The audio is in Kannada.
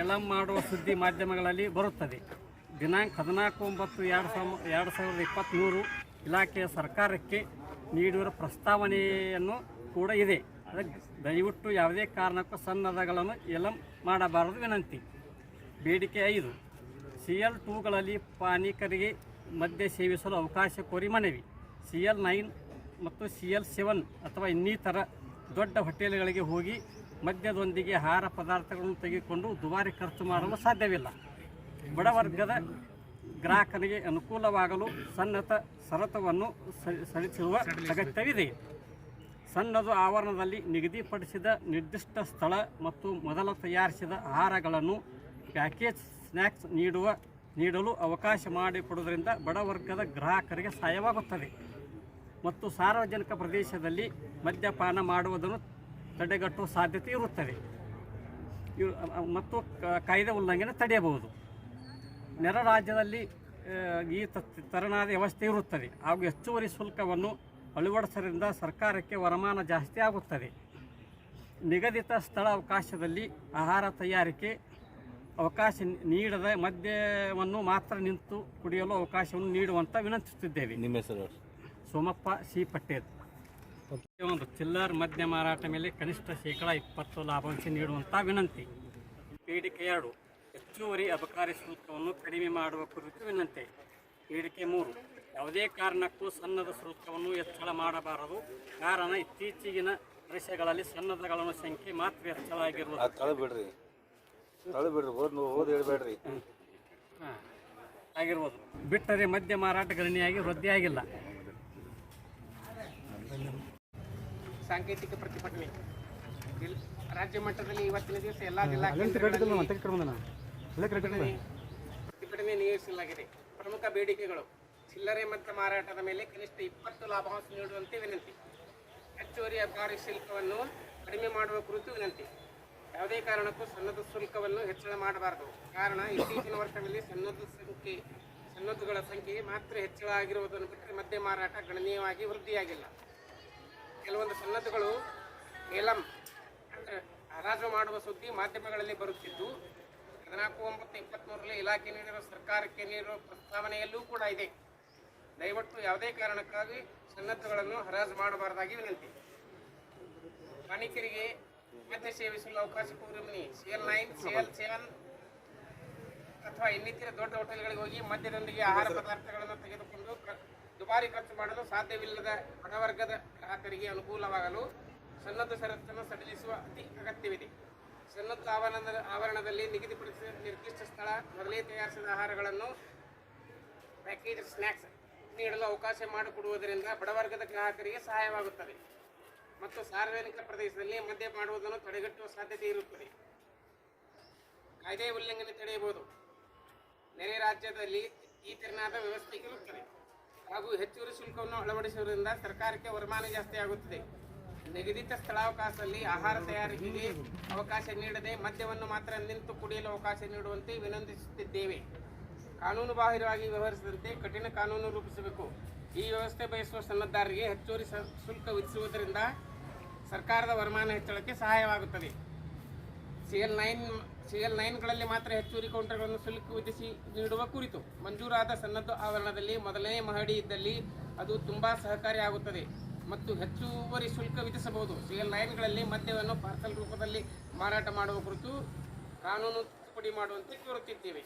ಎಲಂ ಮಾಡುವ ಸುದ್ದಿ ಮಾಧ್ಯಮಗಳಲ್ಲಿ ಬರುತ್ತದೆ. ದಿನಾಂಕ 14/9/2023 ಇಲಾಖೆಯ ಸರ್ಕಾರಕ್ಕೆ ನೀಡಿರುವ ಪ್ರಸ್ತಾವನೆಯನ್ನು ಕೂಡ ಇದೆ. ದಯವಿಟ್ಟು ಯಾವುದೇ ಕಾರಣಕ್ಕೂ ಸನ್ನದಗಳನ್ನು ಎಲಂ ಮಾಡಬಾರದು ವಿನಂತಿ. ಬೇಡಿಕೆ 5 CL2ಗಳಲ್ಲಿ ಪಾನೀಕರಿಗೆ ಮದ್ಯ ಸೇವಿಸಲು ಅವಕಾಶ ಕೋರಿ ಮನವಿ. CL9 ಮತ್ತು CL7 ಅಥವಾ ಇನ್ನಿತರ ದೊಡ್ಡ ಹೋಟೆಲ್ಗಳಿಗೆ ಹೋಗಿ ಮದ್ಯದೊಂದಿಗೆ ಆಹಾರ ಪದಾರ್ಥಗಳನ್ನು ತೆಗೆದುಕೊಂಡು ದುಬಾರಿ ಖರ್ಚು ಮಾಡಲು ಸಾಧ್ಯವಿಲ್ಲ. ಬಡವರ್ಗದ ಗ್ರಾಹಕರಿಗೆ ಅನುಕೂಲವಾಗಲು ಸನ್ನದ ಷರತ್ತುವನ್ನು ಸಡಿಲಿಸುವ ಅಗತ್ಯವಿದೆ. ಸನ್ನದು ಆವರಣದಲ್ಲಿ ನಿಗದಿಪಡಿಸಿದ ನಿರ್ದಿಷ್ಟ ಸ್ಥಳ ಮತ್ತು ಮೊದಲು ತಯಾರಿಸಿದ ಆಹಾರಗಳನ್ನು ಪ್ಯಾಕೇಜ್ ಸ್ನ್ಯಾಕ್ಸ್ ನೀಡಲು ಅವಕಾಶ ಮಾಡಿಕೊಡುವುದರಿಂದ ಬಡವರ್ಗದ ಗ್ರಾಹಕರಿಗೆ ಸಹಾಯವಾಗುತ್ತದೆ ಮತ್ತು ಸಾರ್ವಜನಿಕ ಪ್ರದೇಶದಲ್ಲಿ ಮದ್ಯಪಾನ ಮಾಡುವುದನ್ನು ತಡೆಗಟ್ಟುವ ಸಾಧ್ಯತೆ ಇರುತ್ತದೆ ಮತ್ತು ಕಾಯ್ದೆ ಉಲ್ಲಂಘನೆ ತಡೆಯಬಹುದು. ನೆರ ರಾಜ್ಯದಲ್ಲಿ ಈ ತೆರನಾದ ವ್ಯವಸ್ಥೆ ಇರುತ್ತದೆ ಹಾಗೂ ಹೆಚ್ಚುವರಿ ಶುಲ್ಕವನ್ನು ಅಳವಡಿಸುವುದರಿಂದ ಸರ್ಕಾರಕ್ಕೆ ವರಮಾನ ಜಾಸ್ತಿ ಆಗುತ್ತದೆ. ನಿಗದಿತ ಸ್ಥಳ ಅವಕಾಶದಲ್ಲಿ ಆಹಾರ ತಯಾರಿಕೆ ಅವಕಾಶ ನೀಡದ ಮದ್ಯವನ್ನು ಮಾತ್ರ ನಿಂತು ಕುಡಿಯಲು ಅವಕಾಶವನ್ನು ನೀಡುವಂತ ವಿನಂತಿಸುತ್ತಿದ್ದೇವೆ. ನಿಮ್ಮ ಹೆಸರು? ಸೋಮಪ್ಪ ಸಿ ಪಟೇಲ್. ಒಂದು ಚಿಲ್ಲರ್ ಮದ್ಯ ಮಾರಾಟ ಮೇಲೆ ಕನಿಷ್ಠ 20% ಲಾಭಾಂಶ ನೀಡುವಂಥ ವಿನಂತಿ. ಬೇಡಿಕೆ 2 ಹೆಚ್ಚುವರಿ ಅಬಕಾರಿ ಶುಲ್ಕವನ್ನು ಕಡಿಮೆ ಮಾಡುವ ಕುರಿತು ವಿನಂತಿ. ಬೇಡಿಕೆ 3 ಯಾವುದೇ ಕಾರಣಕ್ಕೂ ಸನ್ನದ ಶುಲ್ಕವನ್ನು ಹೆಚ್ಚಳ ಮಾಡಬಾರದು. ಕಾರಣ ಇತ್ತೀಚಿನ ವರ್ಷಗಳಲ್ಲಿ ಸನ್ನದಗಳ ಸಂಖ್ಯೆ ಮಾತ್ರ ಹೆಚ್ಚಳ ಆಗಿರ್ಬೋದು. ಬಿಟ್ಟರೆ ಮದ್ಯ ಮಾರಾಟ ಗಣನೀಯವಾಗಿ ವೃದ್ಧಿಯಾಗಿಲ್ಲ. ಸಾಂಕೇತಿಕ ಪ್ರತಿಭಟನೆ ರಾಜ್ಯ ಮಟ್ಟದಲ್ಲಿ ಇವತ್ತಿನ ದಿವಸ ಎಲ್ಲ ಜಿಲ್ಲಾ ಪ್ರತಿಭಟನೆ ನಿಯೋಜಿಸಲಾಗಿದೆ. ಪ್ರಮುಖ ಬೇಡಿಕೆಗಳು: ಚಿಲ್ಲರೆ ಮದ್ಯ ಮಾರಾಟದ ಮೇಲೆ ಕನಿಷ್ಠ 20% ಲಾಭಾಂಶ ನೀಡುವಂತೆ ವಿನಂತಿ. ಹೆಚ್ಚುವರಿ ಅಬಕಾರಿ ಶುಲ್ಕವನ್ನು ಕಡಿಮೆ ಮಾಡುವ ಕುರಿತು ವಿನಂತಿ. ಯಾವುದೇ ಕಾರಣಕ್ಕೂ ಸನ್ನದ ಶುಲ್ಕವನ್ನು ಹೆಚ್ಚಳ ಮಾಡಬಾರದು. ಕಾರಣ ಇತ್ತೀಚಿನ ವರ್ಷಗಳಲ್ಲಿ ಸನ್ನದ್ದುಗಳ ಸಂಖ್ಯೆ ಮಾತ್ರ ಹೆಚ್ಚಳ ಆಗಿರುವುದನ್ನು ಬಿಟ್ಟರೆ ಮದ್ಯ ಮಾರಾಟ ಗಣನೀಯವಾಗಿ ವೃದ್ಧಿಯಾಗಿಲ್ಲ. ಕೆಲವೊಂದು ಸನ್ನದ್ದುಗಳು ಏಲಂ ಹರಾಜು ಮಾಡುವ ಸುದ್ದಿ ಮಾಧ್ಯಮಗಳಲ್ಲಿ ಬರುತ್ತಿದ್ದು 14/9/23 ಇಲಾಖೆ ನೀಡಿರುವ ಸರ್ಕಾರಕ್ಕೆ ನೀಡಿರುವ ಪ್ರಸ್ತಾವನೆಯಲ್ಲೂ ಕೂಡ ಇದೆ. ದಯವಿಟ್ಟು ಯಾವುದೇ ಕಾರಣಕ್ಕಾಗಿ ಸನ್ನದ್ದುಗಳನ್ನು ಹರಾಜು ಮಾಡಬಾರದಾಗಿ ವಿನಂತಿ. ಪಾನೀಕರಿಗೆ ಮದ್ಯ ಸೇವಿಸಲು ಅವಕಾಶ ಕೋರಿ ಮನವಿ. CL9, CL7 ಅಥವಾ ಇನ್ನಿತರ ದೊಡ್ಡ ಹೋಟೆಲ್ಗಳಿಗೆ ಹೋಗಿ ಮದ್ಯದೊಂದಿಗೆ ಆಹಾರ ಪದಾರ್ಥಗಳನ್ನು ತೆಗೆದುಕೊಂಡು ದುಬಾರಿ ಖರ್ಚು ಮಾಡಲು ಸಾಧ್ಯವಿಲ್ಲದ ಬಡವರ್ಗದ ಗ್ರಾಹಕರಿಗೆ ಅನುಕೂಲವಾಗಲು ಸನ್ನದ್ದು ಷರತ್ತನ್ನು ಸಡಿಲಿಸುವ ಅಗತ್ಯವಿದೆ. ಸನ್ನದ್ದು ಆವರಣದಲ್ಲಿ ನಿಗದಿಪಡಿಸಿದ ನಿರ್ದಿಷ್ಟ ಸ್ಥಳ, ಮೊದಲೇ ತಯಾರಿಸಿದ ಆಹಾರಗಳನ್ನು ಪ್ಯಾಕೇಜ್ ಸ್ನ್ಯಾಕ್ಸ್ ನೀಡಲು ಅವಕಾಶ ಮಾಡಿಕೊಡುವುದರಿಂದ ಬಡವರ್ಗದ ಗ್ರಾಹಕರಿಗೆ ಸಹಾಯವಾಗುತ್ತದೆ ಮತ್ತು ಸಾರ್ವಜನಿಕ ಪ್ರದೇಶದಲ್ಲಿ ಮದ್ಯ ಮಾಡುವುದನ್ನು ತಡೆಗಟ್ಟುವ ಸಾಧ್ಯತೆ ಇರುತ್ತದೆ. ಕಾಯ್ದೆ ಉಲ್ಲಂಘನೆ ತಡೆಯಬಹುದು. ನೆರೆ ರಾಜ್ಯದಲ್ಲಿ ಈ ತೆರನಾದ ವ್ಯವಸ್ಥೆ ಇರುತ್ತದೆ ಹಾಗೂ ಹೆಚ್ಚುವರಿ ಶುಲ್ಕವನ್ನು ಅಳವಡಿಸುವುದರಿಂದ ಸರ್ಕಾರಕ್ಕೆ ವರಮಾನ ಜಾಸ್ತಿ ಆಗುತ್ತದೆ. ನಿಗದಿತ ಸ್ಥಳಾವಕಾಶದಲ್ಲಿ ಆಹಾರ ತಯಾರಿಕೆಗೆ ಅವಕಾಶ ನೀಡದೆ ಮದ್ಯವನ್ನು ಮಾತ್ರ ನಿಂತು ಕುಡಿಯಲು ಅವಕಾಶ ನೀಡುವಂತೆ ವಿನಂತಿಸುತ್ತಿದ್ದೇವೆ. ಕಾನೂನು ಬಾಹಿರವಾಗಿ ವ್ಯವಹರಿಸದಂತೆ ಕಠಿಣ ಕಾನೂನು ರೂಪಿಸಬೇಕು. ಈ ವ್ಯವಸ್ಥೆ ಬಯಸುವ ಸನ್ನದ್ಧರಿಗೆ ಹೆಚ್ಚುವರಿ ಶುಲ್ಕ ವಿಧಿಸುವುದರಿಂದ ಸರ್ಕಾರದ ವರಮಾನ ಹೆಚ್ಚಳಕ್ಕೆ ಸಹಾಯವಾಗುತ್ತದೆ. CL9ಗಳಲ್ಲಿ ಮಾತ್ರ ಹೆಚ್ಚುವರಿ ಕೌಂಟರ್ಗಳನ್ನು ಶುಲ್ಕ ವಿಧಿಸಿ ನೀಡುವ ಕುರಿತು ಮಂಜೂರಾದ ಸನ್ನದ್ದು ಆವರಣದಲ್ಲಿ ಮೊದಲನೇ ಮಹಡಿ ಇದ್ದಲ್ಲಿ ಅದು ತುಂಬಾ ಸಹಕಾರಿಯಾಗುತ್ತದೆ ಮತ್ತು ಹೆಚ್ಚುವರಿ ಶುಲ್ಕ ವಿಧಿಸಬಹುದು. CL9ಗಳಲ್ಲಿ ಮದ್ಯವನ್ನು ಪಾರ್ಸಲ್ ರೂಪದಲ್ಲಿ ಮಾರಾಟ ಮಾಡುವ ಕುರಿತು ಕಾನೂನು ತಿದ್ದುಪಡಿ ಮಾಡುವಂತೆ ಕೋರುತ್ತಿದ್ದೇವೆ.